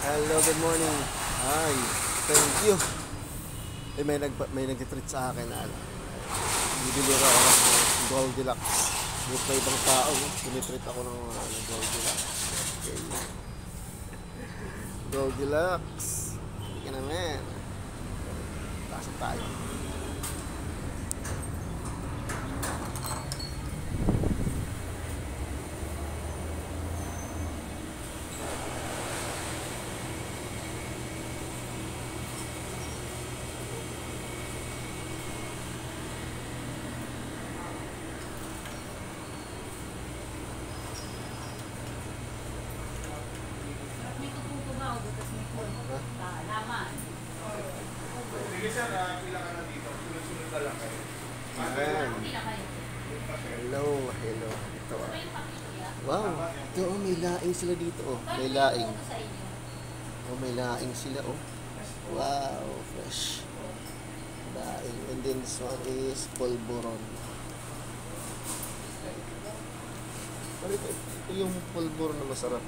Hello, good morning. Hi, thank you. May nag-treat sa akin na bibili ako ng Goldilocks. Yung may ibang tao, tinitreat ako ng Goldilocks. Okay. Goldilocks. Hindi ka naman. Pasok tayo. Sige sir, pila ka na dito. Sunod-sunod na lang kayo. Ayan. Hello, hello. Ito Wow, ito may laing sila dito May laing. May laing sila Wow, fresh. Laing. And then this one is pulburon. Ito yung pulburon na masarap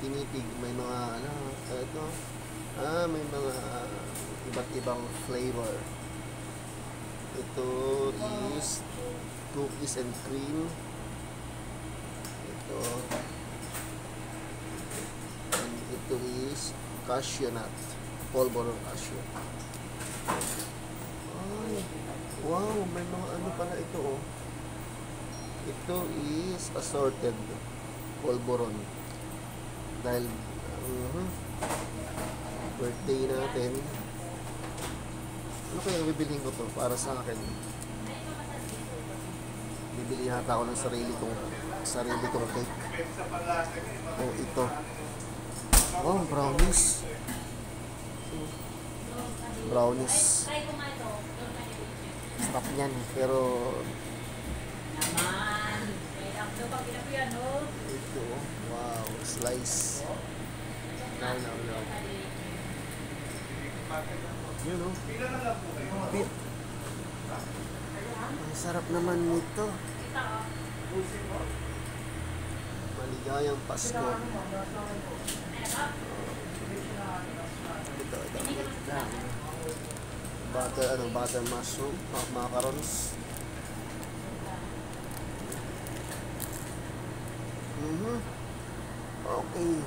Tinitig, may mga ito. May mga iba't ibang flavor. Ito is cookies and cream. And ito is cashew nut. Pulburon cashew. Wow, may mga pala ito Ito is assorted pulburon. Dahil birthday natin, ano kaya bibilihin ko to para sa akin? Bibili yata ako ng sarili kong cake. Ito. Wow, brownies. Sarap yan, pero ito, wow, slice. No. Yun ang sarap naman nito. Maligayang Pasko. Ito. Butter mushroom, macarons. Okay.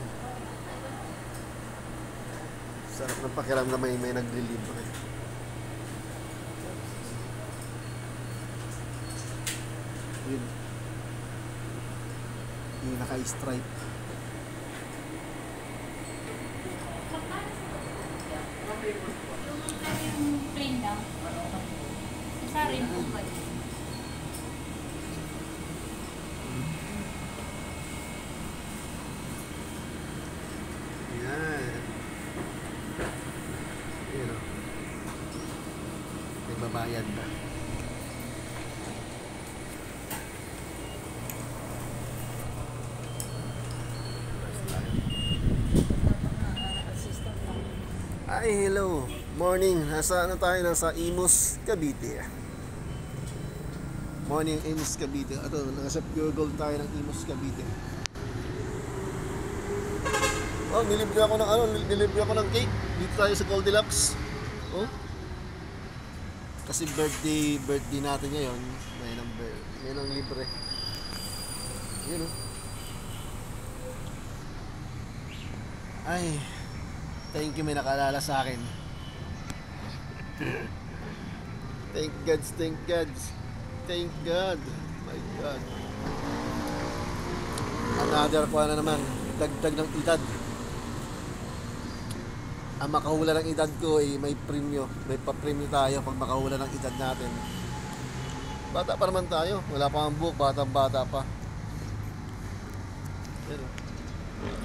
Sarap ng pakiramdam may naglilibre. Yun. Yung naka-stripe. Yung plain lang. Sa rin po ba? Bayad na. Ay, hello. Morning. Nasa tayo? Nasa Imus, Cavite. Morning, Imus, Cavite. Nasa Pure Gold tayo ng Imus, Cavite. Nilibre ako ng cake. Dito tayo sa Goldilocks. Kasi birthday natin ngayon, may nang libre. Yun Ay, thank you, may nakaalala sa akin. Thank God. My God. Another na naman, dagdag ng edad. Ang makahula ng edad ko may premyo. May pa-premyo tayo pag makahula ng edad natin. Bata pa naman tayo. Wala pa ang buhok. Bata pa. Pero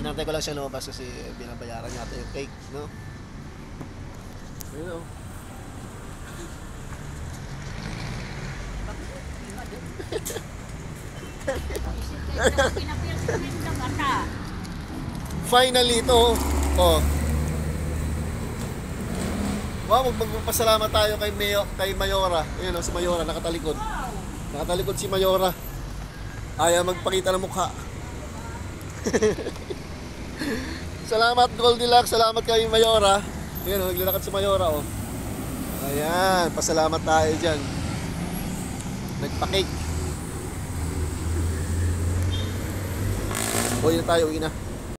hinantay ko lang siya lumabas kasi binabayaran natin yung cake, no? Finally ito. Wow, magpapasalamat tayo kay Mayora. Ayun si Mayora nakatalikod. Nakatalikod si Mayora. Ayaw magpakita ng mukha. Salamat Goldilocks, salamat kay Mayora. Ayan, naglalakad si Mayora, oh. Ayan, pasalamat tayo dyan. Nagpa-cake. Uwi na tayo, uwi na.